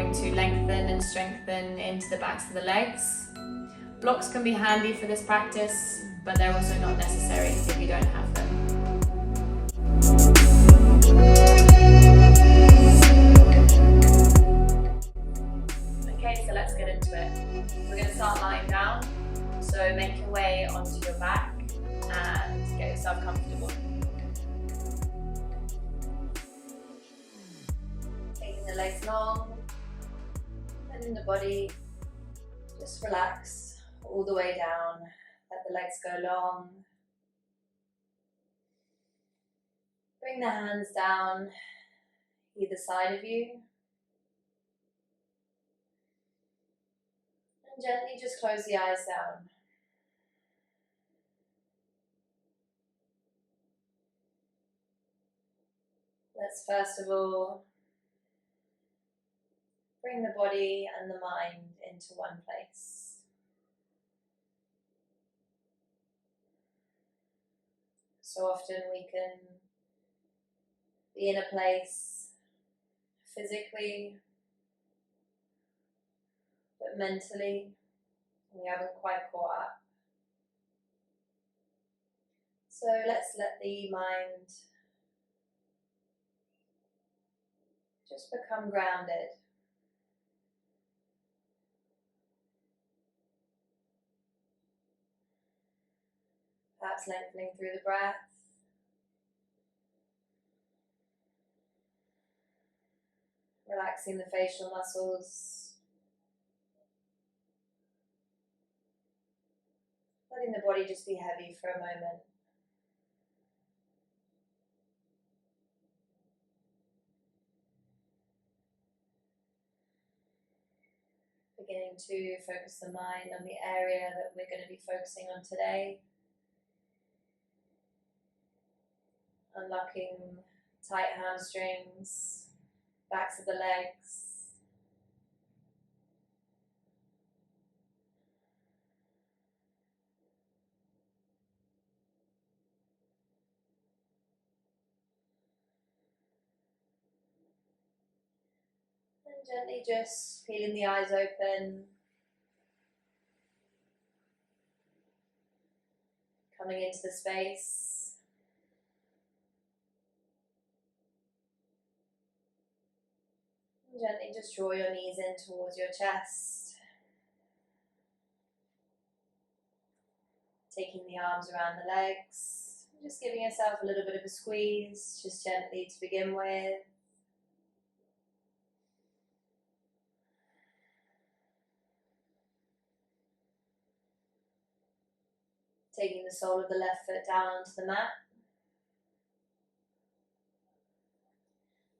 going to lengthen and strengthen into the backs of the legs. Blocks can be handy for this practice, but they're also not necessary if you don't have them. Okay, so let's get into it. We're going to start lying down, so make your way onto your back and get yourself comfortable. Taking the legs long, bending the body, just relax all the way down, let the legs go long. Bring the hands down either side of you. And gently just close the eyes down. Let's first of all bring the body and the mind into one place. So often we can be in a place physically, but mentally we haven't quite caught up. So let's let the mind just become grounded. Perhaps lengthening through the breath. Relaxing the facial muscles. Letting the body just be heavy for a moment. Beginning to focus the mind on the area that we're going to be focusing on today. Unlocking tight hamstrings, backs of the legs. And gently just feeling the eyes open. Coming into the space. And gently just draw your knees in towards your chest. Taking the arms around the legs. Just giving yourself a little bit of a squeeze, just gently to begin with. Taking the sole of the left foot down onto the mat.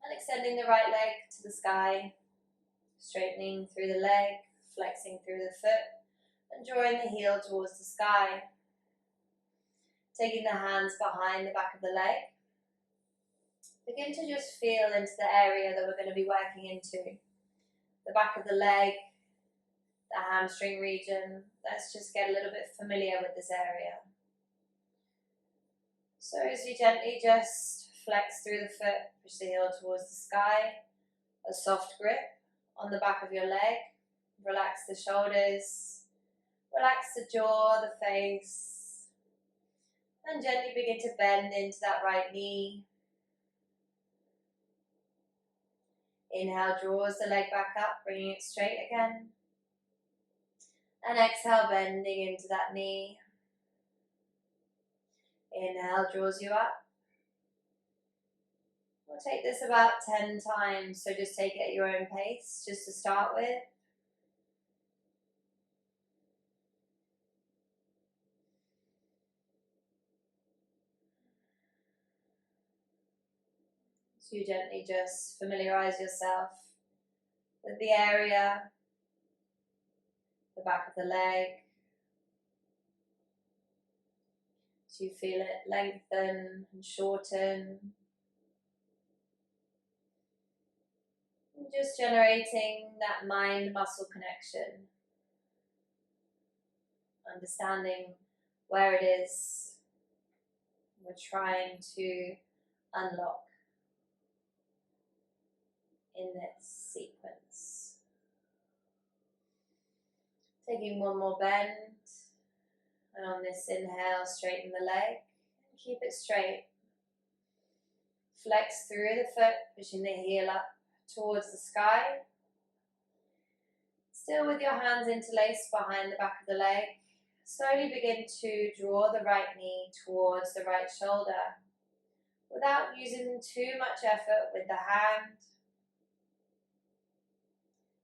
And extending the right leg to the sky. Straightening through the leg, flexing through the foot, and drawing the heel towards the sky. Taking the hands behind the back of the leg. Begin to just feel into the area that we're going to be working into. The back of the leg, the hamstring region. Let's just get a little bit familiar with this area. So as you gently just flex through the foot, push the heel towards the sky, a soft grip on the back of your leg, relax the shoulders, relax the jaw, the face, and gently begin to bend into that right knee. Inhale, draws the leg back up, bringing it straight again. And exhale, bending into that knee. Inhale, draws you up. We'll take this about 10 times, so just take it at your own pace, just to start with. So you gently just familiarize yourself with the area, the back of the leg. So you feel it lengthen and shorten. And just generating that mind-muscle connection. Understanding where it is we're trying to unlock in this sequence. Taking one more bend, and on this inhale, straighten the leg and keep it straight. Flex through the foot, pushing the heel up towards the sky. Still with your hands interlaced behind the back of the leg, slowly begin to draw the right knee towards the right shoulder without using too much effort with the hand.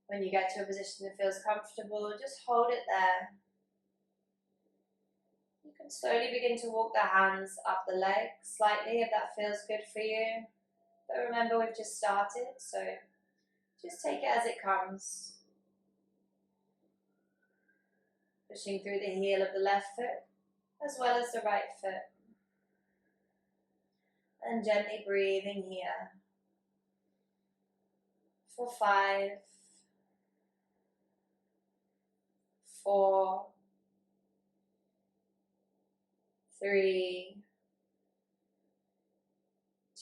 When you get to a position that feels comfortable, just hold it there. You can slowly begin to walk the hands up the leg slightly if that feels good for you. But remember, we've just started, so just take it as it comes. Pushing through the heel of the left foot as well as the right foot. And gently breathing here. For 5, 4, 3,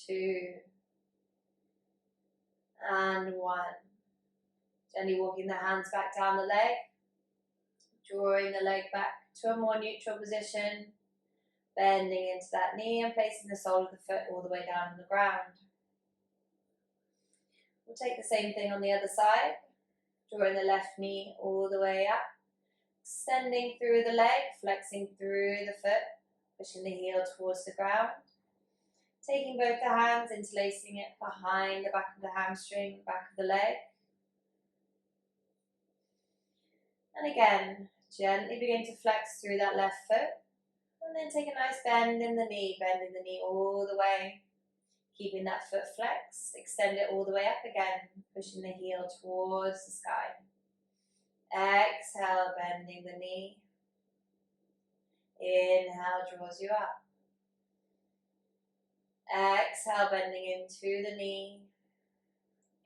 2, and 1. Gently walking the hands back down the leg, drawing the leg back to a more neutral position, bending into that knee and placing the sole of the foot all the way down on the ground. We'll take the same thing on the other side, drawing the left knee all the way up, extending through the leg, flexing through the foot, pushing the heel towards the ground, taking both the hands, interlacing it behind the back of the hamstring, back of the leg. And again, gently begin to flex through that left foot, and then take a nice bend in the knee, bending the knee all the way, keeping that foot flexed, extend it all the way up again, pushing the heel towards the sky. Exhale, bending the knee. Inhale, draws you up. Exhale, bending into the knee.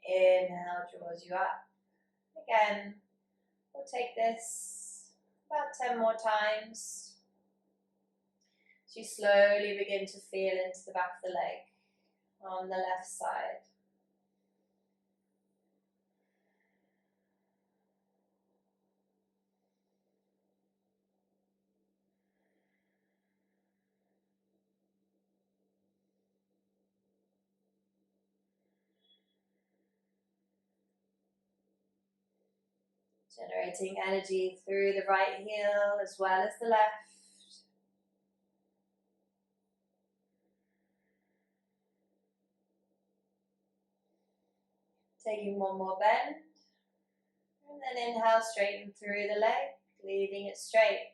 Inhale, draws you up. Again, we'll take this about 10 more times. So you slowly begin to feel into the back of the leg on the left side. Generating energy through the right heel as well as the left. Taking one more bend. And then inhale, straighten through the leg, leaving it straight.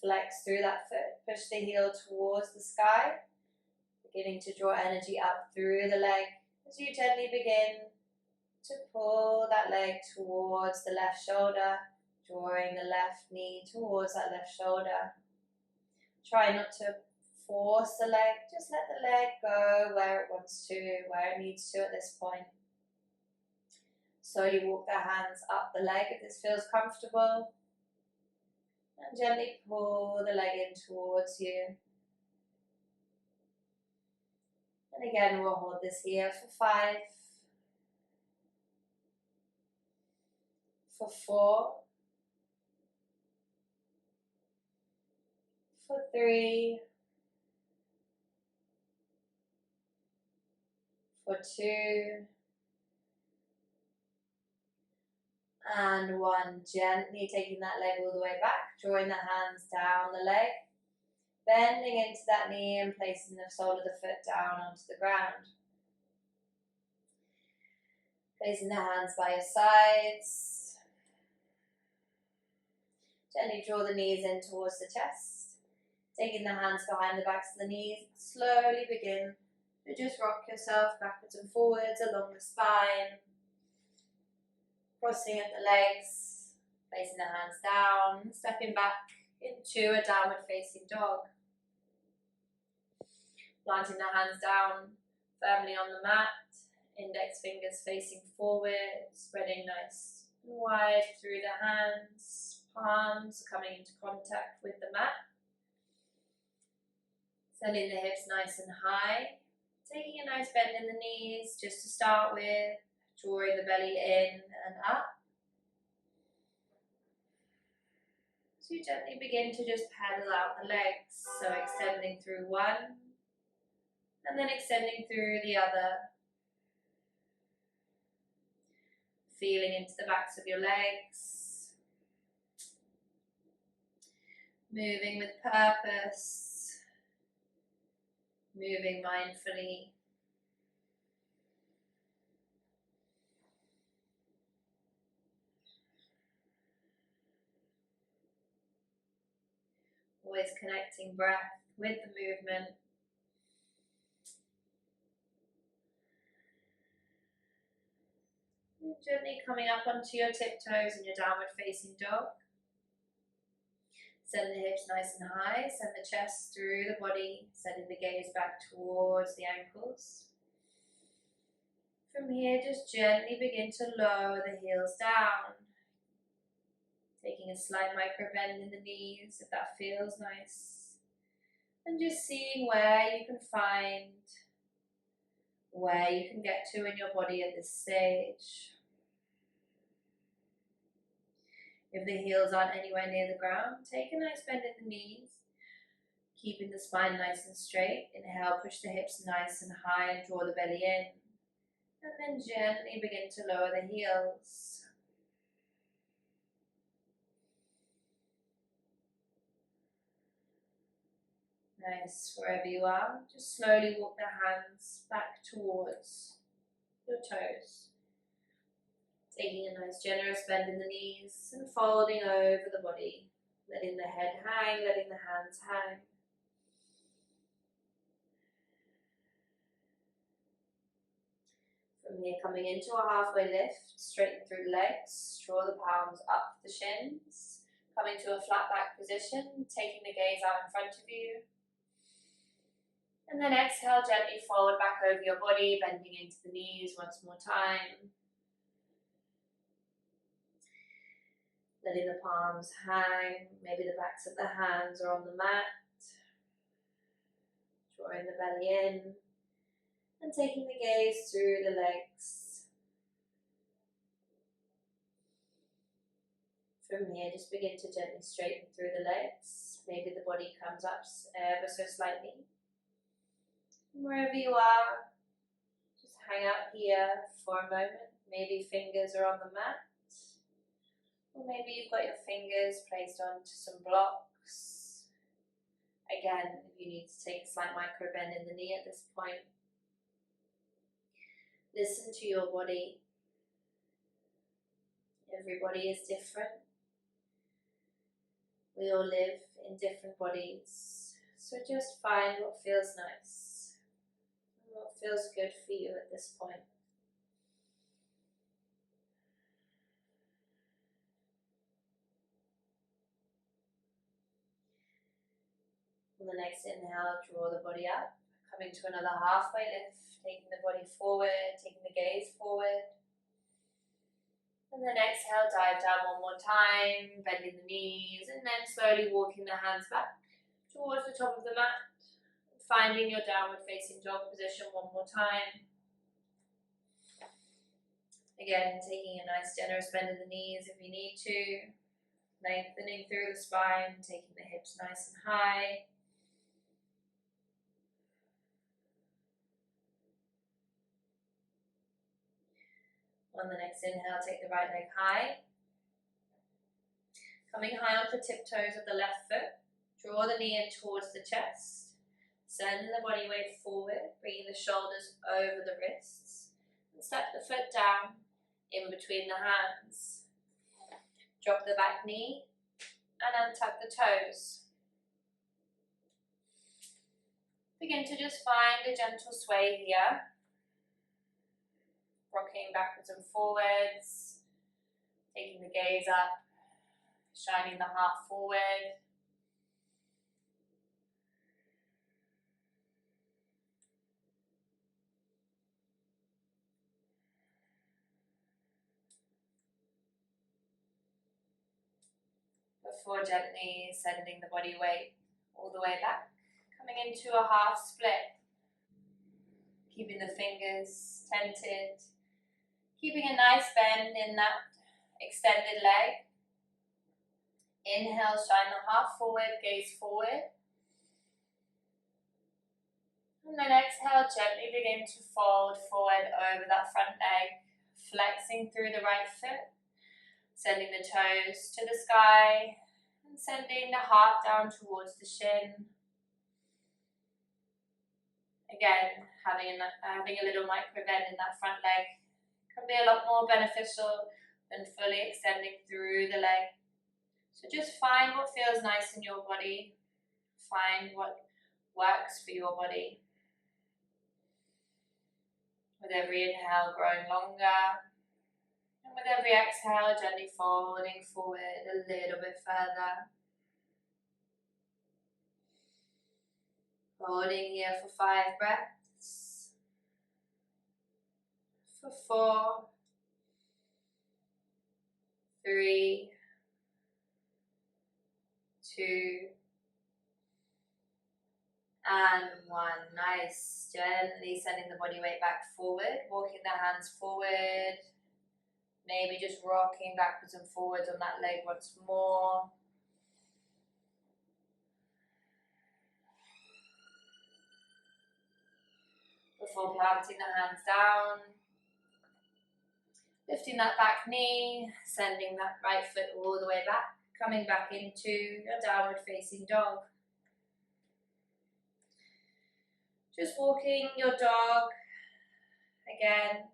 Flex through that foot, push the heel towards the sky, beginning to draw energy up through the leg as you gently begin to pull that leg towards the left shoulder, drawing the left knee towards that left shoulder. Try not to force the leg, just let the leg go where it wants to, where it needs to at this point. Slowly walk the hands up the leg if this feels comfortable, and gently pull the leg in towards you. And again, we'll hold this here for 5, for 4, for 3, for 2, and 1. Gently taking that leg all the way back, drawing the hands down the leg, bending into that knee and placing the sole of the foot down onto the ground. Placing the hands by your sides. Gently draw the knees in towards the chest. Taking the hands behind the backs of the knees, slowly begin to just rock yourself backwards and forwards along the spine. Crossing at the legs, placing the hands down, stepping back into a downward facing dog. Planting the hands down firmly on the mat, index fingers facing forward, spreading nice and wide through the hands, palms coming into contact with the mat. Sending the hips nice and high, taking a nice bend in the knees just to start with. Drawing the belly in and up. So you gently begin to just pedal out the legs, so extending through one and then extending through the other. Feeling into the backs of your legs. Moving with purpose. Moving mindfully. Always connecting breath with the movement. And gently coming up onto your tiptoes in your downward facing dog. Send the hips nice and high, send the chest through the body, sending the gaze back towards the ankles. From here, just gently begin to lower the heels down. Taking a slight micro bend in the knees if that feels nice. And just seeing where you can find, where you can get to in your body at this stage. If the heels aren't anywhere near the ground, take a nice bend in the knees. Keeping the spine nice and straight. Inhale, push the hips nice and high and draw the belly in. And then gently begin to lower the heels. Nice, wherever you are, just slowly walk the hands back towards your toes. Taking a nice generous bend in the knees and folding over the body. Letting the head hang, letting the hands hang. From here, coming into a halfway lift, straighten through the legs, draw the palms up the shins. Coming to a flat back position, taking the gaze out in front of you. And then exhale, gently forward back over your body, bending into the knees once more time. Letting the palms hang, maybe the backs of the hands are on the mat. Drawing the belly in. And taking the gaze through the legs. From here, just begin to gently straighten through the legs. Maybe the body comes up ever so slightly. Wherever you are, just hang out here for a moment. Maybe fingers are on the mat. Or maybe you've got your fingers placed onto some blocks. Again, if you need to take a slight micro bend in the knee at this point. Listen to your body. Everybody is different. We all live in different bodies. So just find what feels nice. What feels good for you at this point. On the next inhale, draw the body up, coming to another halfway lift, taking the body forward, taking the gaze forward. And then exhale, dive down one more time, bending the knees, and then slowly walking the hands back towards the top of the mat. Finding your downward facing dog position one more time. Again, taking a nice generous bend in the knees if you need to. Lengthening through the spine, taking the hips nice and high. On the next inhale, take the right leg high. Coming high onto the tiptoes of the left foot. Draw the knee in towards the chest. Send the body weight forward, bringing the shoulders over the wrists. And step the foot down in between the hands. Drop the back knee and untuck the toes. Begin to just find a gentle sway here. Rocking backwards and forwards. Taking the gaze up. Shining the heart forward. Before gently sending the body weight all the way back, coming into a half split, keeping the fingers tented, keeping a nice bend in that extended leg, Inhale, shine the heart forward, gaze forward. And then exhale, gently begin to fold forward over that front leg, flexing through the right foot, sending the toes to the sky, and sending the heart down towards the shin. Again, having a little micro bend in that front leg can be a lot more beneficial than fully extending through the leg. So just find what feels nice in your body. Find what works for your body. With every inhale, growing longer. And with every exhale, gently folding forward a little bit further. Holding here for 5 breaths. For 4, 3, 2, and 1. Nice. Gently sending the body weight back forward, walking the hands forward. Maybe just rocking backwards and forwards on that leg once more. Before planting the hands down. Lifting that back knee, sending that right foot all the way back, coming back into your downward facing dog. Just walking your dog, again,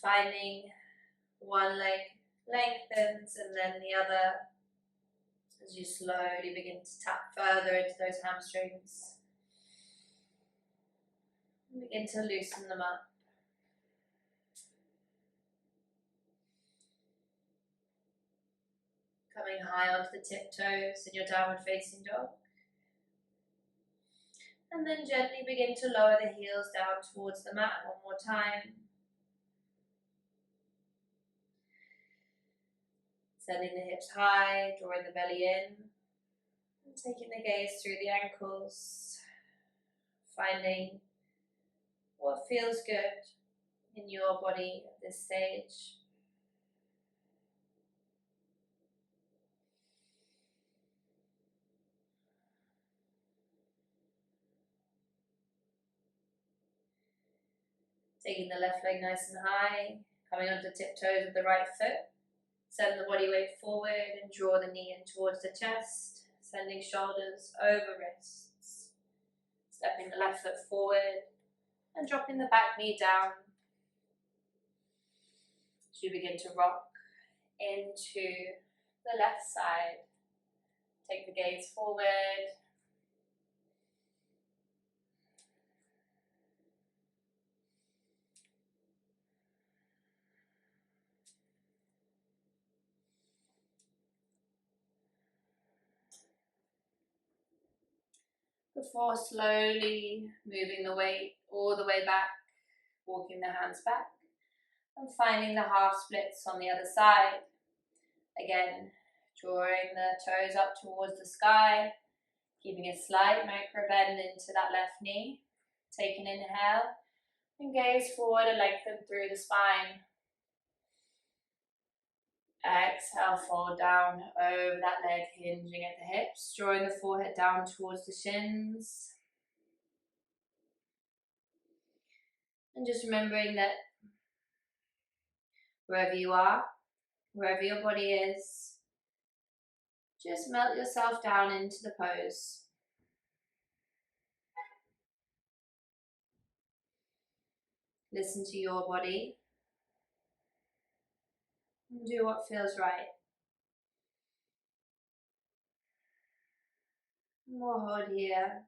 finding one leg lengthens and then the other as you slowly begin to tap further into those hamstrings. And begin to loosen them up. Coming high onto the tiptoes in your downward facing dog. And then gently begin to lower the heels down towards the mat one more time. Sending the hips high, drawing the belly in. And taking the gaze through the ankles. Finding what feels good in your body at this stage. Taking the left leg nice and high, coming onto the tiptoes of the right foot. Send the body weight forward and draw the knee in towards the chest, sending shoulders over wrists. Stepping the left foot forward and dropping the back knee down. As you begin to rock into the left side. Take the gaze forward. Before slowly moving the weight all the way back, walking the hands back, and finding the half splits on the other side. Again, drawing the toes up towards the sky, keeping a slight micro bend into that left knee. Take an inhale and gaze forward and lengthen through the spine. Exhale, fold down over that leg, hinging at the hips, drawing the forehead down towards the shins. And just remembering that wherever you are, wherever your body is, just melt yourself down into the pose. Listen to your body and do what feels right. We'll hold here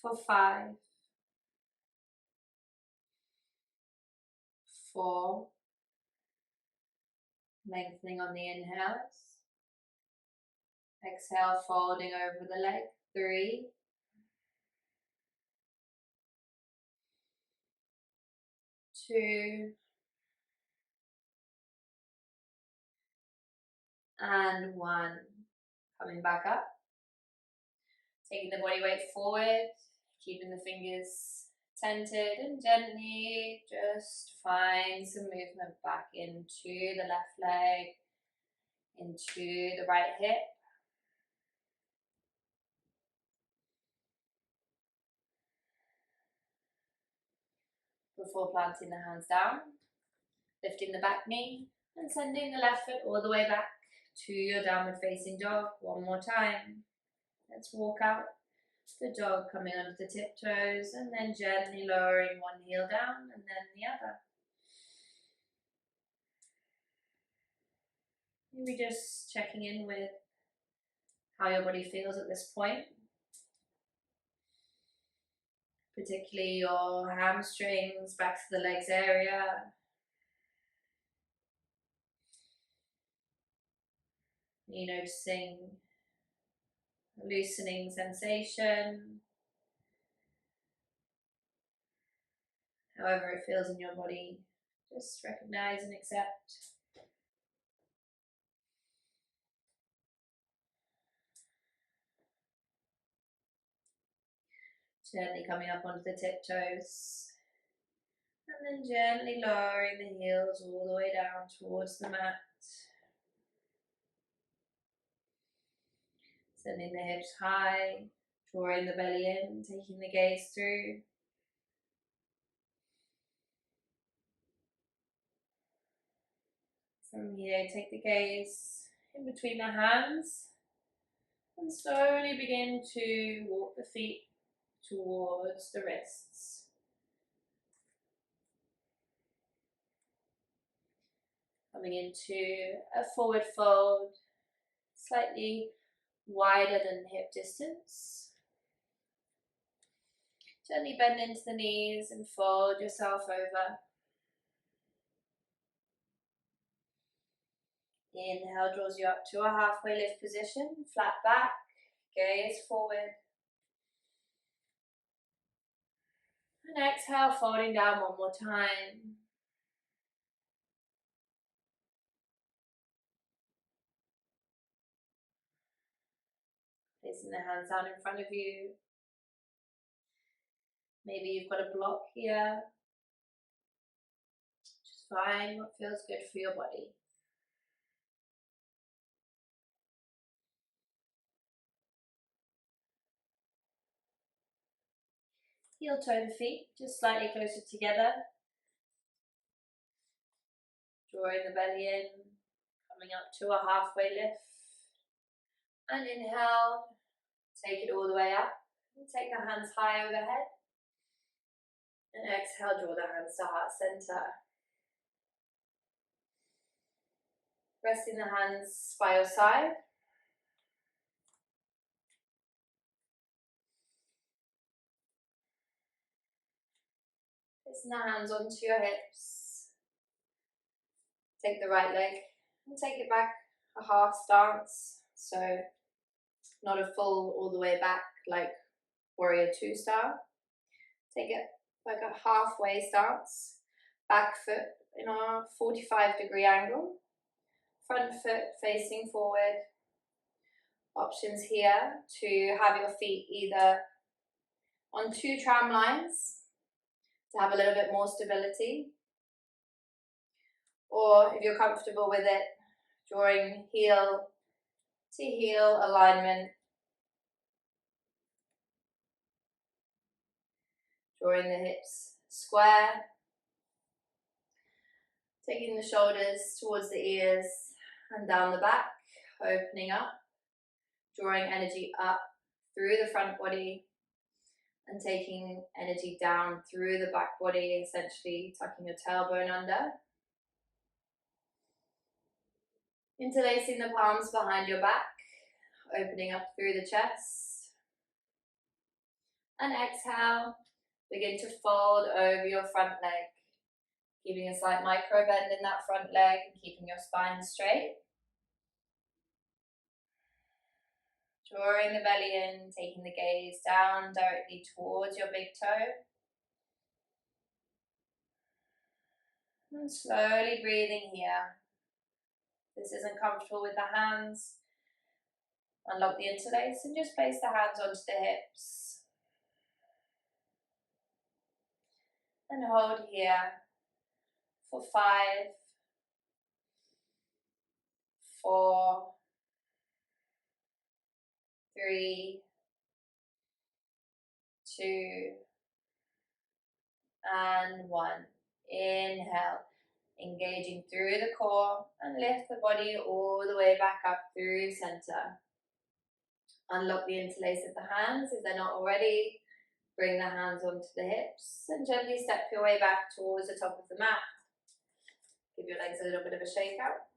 for 5, 4, lengthening on the inhales. Exhale, folding over the leg. 3, 2, and 1. Coming back up. Taking the body weight forward, keeping the fingers tented, and gently just find some movement back into the left leg. into the right hip. Before planting the hands down, lifting the back knee and sending the left foot all the way back to your downward facing dog. One more time. Let's walk out the dog, coming onto the tiptoes and then gently lowering one heel down and then the other. Maybe just checking in with how your body feels at this point, particularly your hamstrings, back to the legs area. You noticing a loosening sensation, however it feels in your body, just recognize and accept. Gently coming up onto the tiptoes, and then gently lowering the heels all the way down towards the mat. Sending the hips high, drawing the belly in, taking the gaze through. From here, take the gaze in between the hands and slowly begin to walk the feet towards the wrists. Coming into a forward fold, slightly wider than hip distance. Gently bend into the knees and fold yourself over. Inhale draws you up to a halfway lift position, flat back, gaze forward. And exhale, folding down one more time. Placing the hands down in front of you. Maybe you've got a block here. Just find what feels good for your body. Heel toe the feet just slightly closer together. Drawing the belly in, coming up to a halfway lift. And inhale, take it all the way up. And take the hands high overhead. And exhale, draw the hands to heart center. Resting the hands by your side. Placing the hands onto your hips. Take the right leg and take it back a half stance. So not a full all the way back like warrior 2 style. Take it like a halfway stance. Back foot in a 45-degree angle. Front foot facing forward. Options here to have your feet either on 2 tram lines to have a little bit more stability, or if you're comfortable with it, drawing heel to heel alignment, drawing the hips square, taking the shoulders towards the ears and down the back, opening up, drawing energy up through the front body and taking energy down through the back body, essentially tucking your tailbone under. Interlacing the palms behind your back, opening up through the chest. And exhale, begin to fold over your front leg, giving a slight micro bend in that front leg and keeping your spine straight. Drawing the belly in, taking the gaze down directly towards your big toe. And slowly breathing here. If this isn't comfortable with the hands, unlock the interlace and just place the hands onto the hips. And hold here for 5, 4, 3, 2, and 1. Inhale, engaging through the core and lift the body all the way back up through center. Unlock the interlace of the hands if they're not already. Bring the hands onto the hips and gently step your way back towards the top of the mat. Give your legs a little bit of a shake out.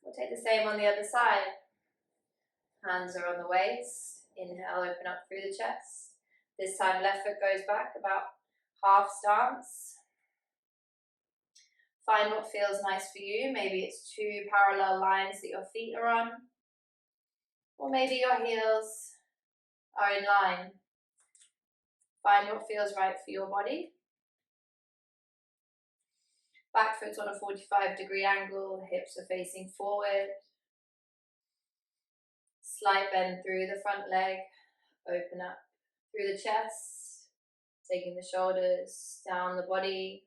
We'll take the same on the other side. Hands are on the waist. Inhale, open up through the chest. This time left foot goes back about half stance. Find what feels nice for you. Maybe it's 2 parallel lines that your feet are on. Or maybe your heels are in line. Find what feels right for your body. Back foot's on a 45-degree angle, hips are facing forward. Slight bend through the front leg, open up through the chest, taking the shoulders down the body,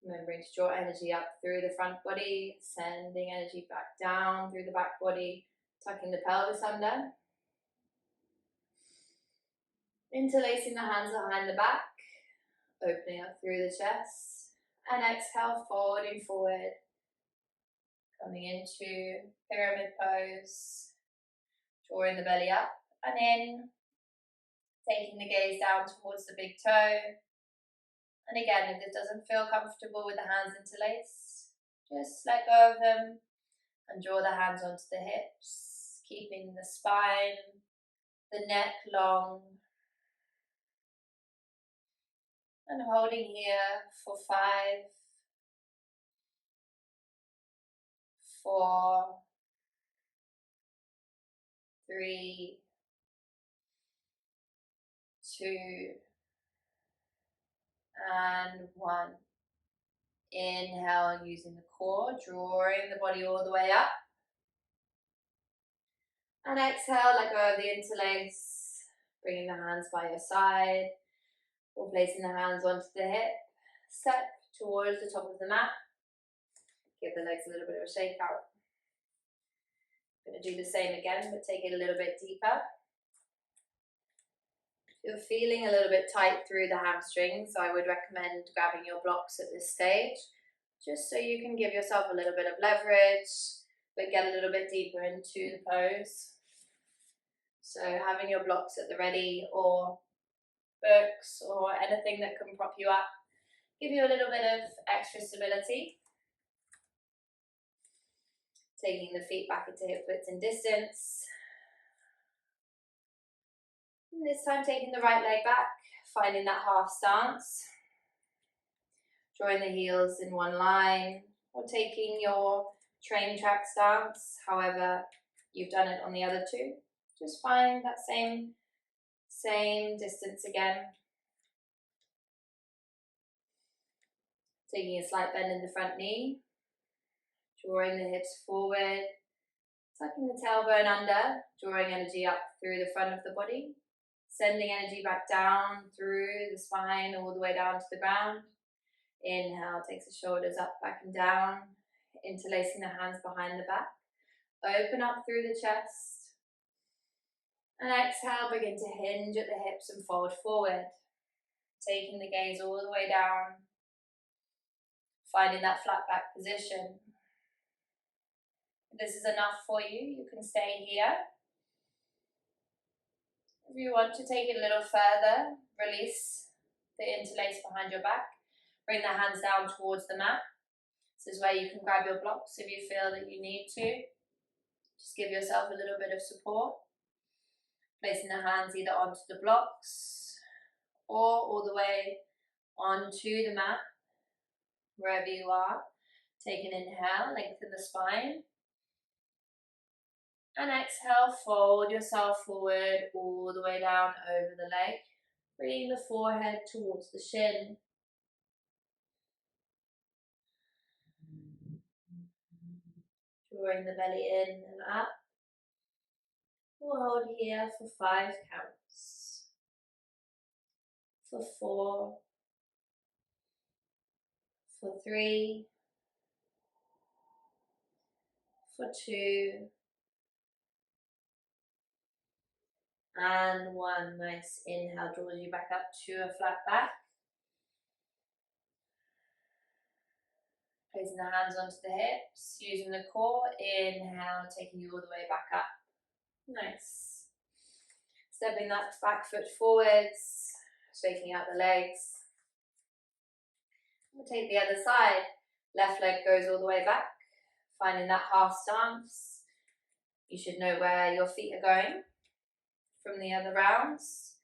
remembering to draw energy up through the front body, sending energy back down through the back body, tucking the pelvis under. Interlacing the hands behind the back, opening up through the chest, and exhale, folding forward, coming into pyramid pose, drawing the belly up and in, taking the gaze down towards the big toe. And again, if this doesn't feel comfortable with the hands interlaced, just let go of them and draw the hands onto the hips, keeping the spine, the neck long, and holding here for 5, 4, 3, 2, and 1. Inhale, using the core, drawing the body all the way up. And exhale, let go of the interlace, bringing the hands by your side, or placing the hands onto the hip. Step towards the top of the mat. Give the legs a little bit of a shake out. I'm going to do the same again, but take it a little bit deeper. If you're feeling a little bit tight through the hamstrings, I would recommend grabbing your blocks at this stage, just so you can give yourself a little bit of leverage, but get a little bit deeper into the pose. So having your blocks at the ready, or books, or anything that can prop you up, give you a little bit of extra stability. Taking the feet back into hip width and distance. And this time taking the right leg back, finding that half stance. Drawing the heels in one line, or taking your train track stance, however you've done it on the other two. Just find that same distance again. Taking a slight bend in the front knee. Drawing the hips forward, tucking the tailbone under, drawing energy up through the front of the body, sending energy back down through the spine all the way down to the ground. Inhale, takes the shoulders up, back and down, interlacing the hands behind the back. Open up through the chest. And exhale, begin to hinge at the hips and fold forward, taking the gaze all the way down, finding that flat back position. If this is enough for you, you can stay here. If you want to take it a little further, release the interlace behind your back. Bring the hands down towards the mat. This is where you can grab your blocks if you feel that you need to. Just give yourself a little bit of support. Placing the hands either onto the blocks or all the way onto the mat, wherever you are. Take an inhale, lengthen the spine. And exhale, fold yourself forward all the way down over the leg. Bringing the forehead towards the shin. Drawing the belly in and up. We'll hold here for 5 counts. For 4. For 3. For 2. And one. Nice. Inhale draws you back up to a flat back. Placing the hands onto the hips, using the core. Inhale, taking you all the way back up. Nice. Stepping that back foot forwards, shaking out the legs. We'll take the other side. Left leg goes all the way back, finding that half stance. You should know where your feet are going from the other rounds.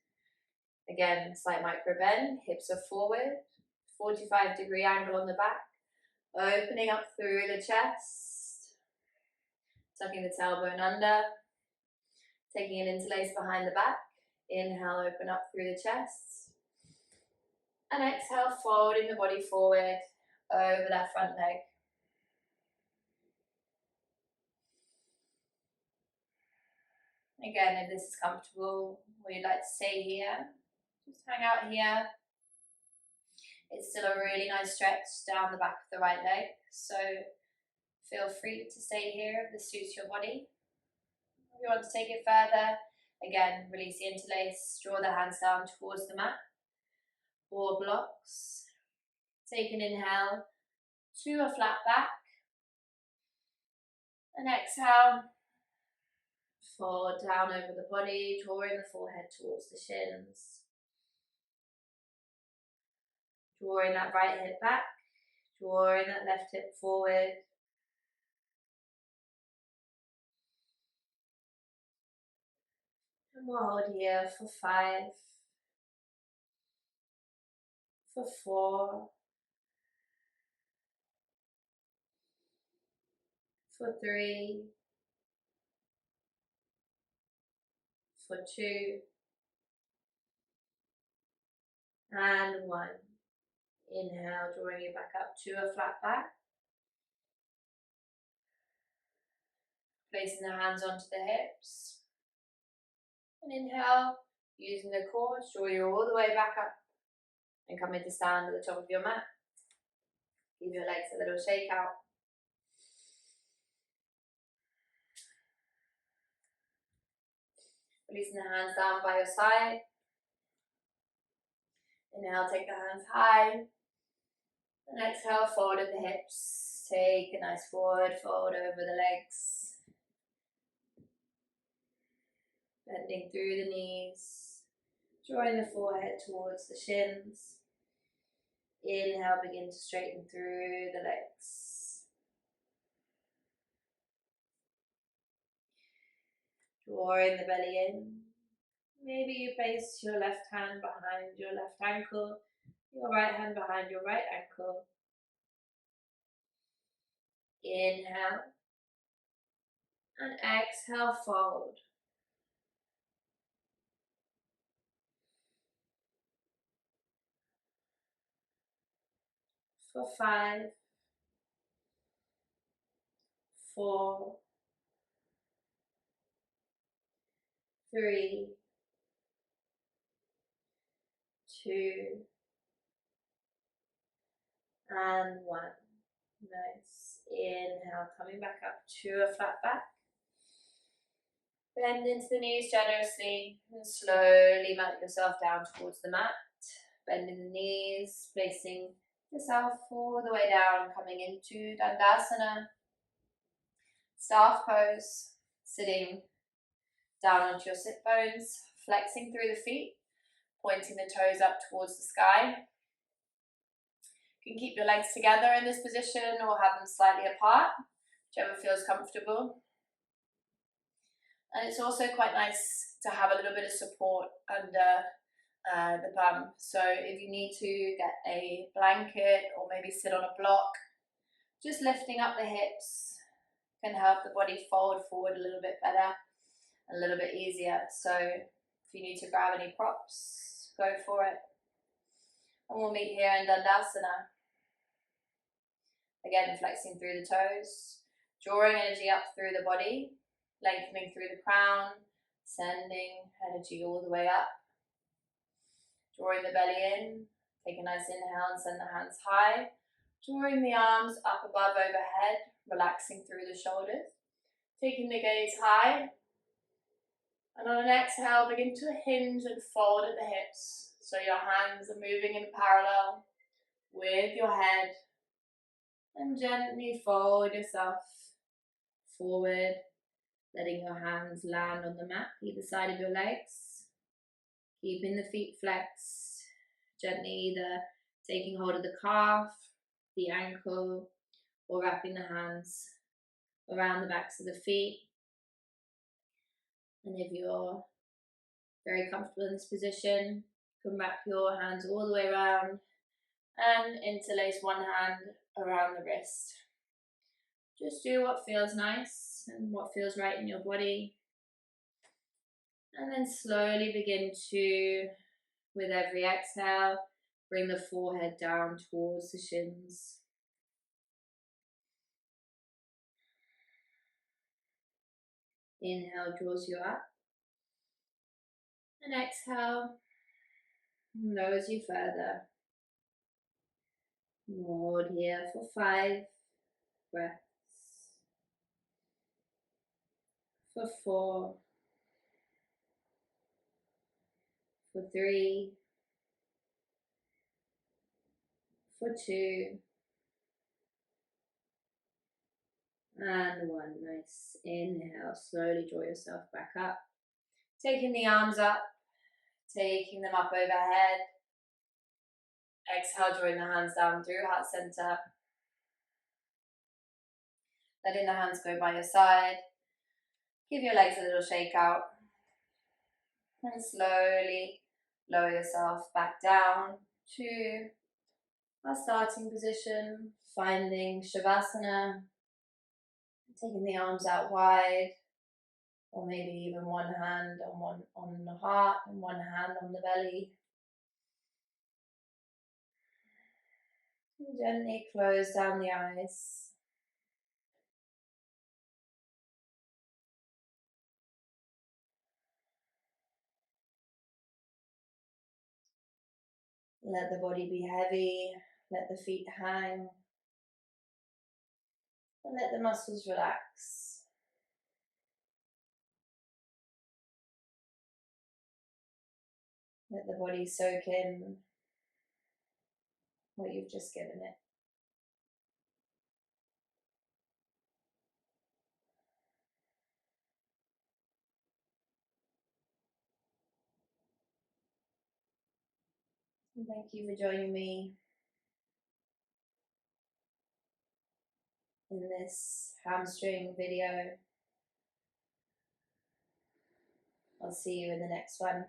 Again, slight micro bend, hips are forward, 45-degree angle on the back, opening up through the chest, tucking the tailbone under, taking an interlace behind the back. Inhale, open up through the chest, and exhale, folding the body forward over that front leg. Again, if this is comfortable or you'd like to stay here, just hang out here. It's still a really nice stretch down the back of the right leg, so feel free to stay here if this suits your body. If you want to take it further, again, release the interlace, draw the hands down towards the mat, or blocks. Take an inhale to a flat back, and exhale, fold down over the body, drawing the forehead towards the shins. Drawing that right hip back, drawing that left hip forward. And we'll hold here for 5, for 4, for 3, for 2, and 1. Inhale, drawing you back up to a flat back. Placing the hands onto the hips. And inhale, using the core, draw you all the way back up. And come into stand at the top of your mat. Give your legs a little shake out. Releasing the hands down by your side. Inhale, take the hands high. And exhale, fold at the hips. Take a nice forward fold over the legs. Bending through the knees. Drawing the forehead towards the shins. Inhale, begin to straighten through the legs. Drawing the belly in. Maybe you place your left hand behind your left ankle, your right hand behind your right ankle. Inhale. And exhale, fold. For 5, 4, 3, 2, and 1. Nice. Inhale, coming back up to a flat back. Bend into the knees generously and slowly mat yourself down towards the mat. Bending the knees, placing yourself all the way down, coming into Dandasana. Staff pose, sitting down onto your sit bones, flexing through the feet, pointing the toes up towards the sky. You can keep your legs together in this position or have them slightly apart, whichever feels comfortable. And it's also quite nice to have a little bit of support under the bum. So if you need to get a blanket or maybe sit on a block, just lifting up the hips can help the body fold forward a little bit better, a little bit easier. So if you need to grab any props, go for it. And we'll meet here in Dandasana. Again, flexing through the toes, drawing energy up through the body, lengthening through the crown, sending energy all the way up. Drawing the belly in, take a nice inhale and send the hands high. Drawing the arms up above overhead, relaxing through the shoulders. Taking the gaze high. And on an exhale, begin to hinge and fold at the hips. So your hands are moving in parallel with your head. And gently fold yourself forward, letting your hands land on the mat either side of your legs. Keeping the feet flexed, gently either taking hold of the calf, the ankle, or wrapping the hands around the backs of the feet. And if you're very comfortable in this position, you can wrap your hands all the way around and interlace one hand around the wrist. Just do what feels nice and what feels right in your body. And then slowly begin to, with every exhale, bring the forehead down towards the shins. Inhale draws you up. And exhale lowers you further. Hold here for 5 breaths. For 4. For 3. For 2. And 1. Nice. Inhale. Slowly draw yourself back up. Taking the arms up. Taking them up overhead. Exhale, drawing the hands down through heart center. Letting the hands go by your side. Give your legs a little shake out. And slowly lower yourself back down to our starting position. Finding Shavasana. Taking the arms out wide. Or maybe even one hand on the heart and one hand on the belly. And gently close down the eyes. Let the body be heavy, let the feet hang, and let the muscles relax. Let the body soak in what you've just given it. And thank you for joining me in this hamstring video. I'll see you in the next one.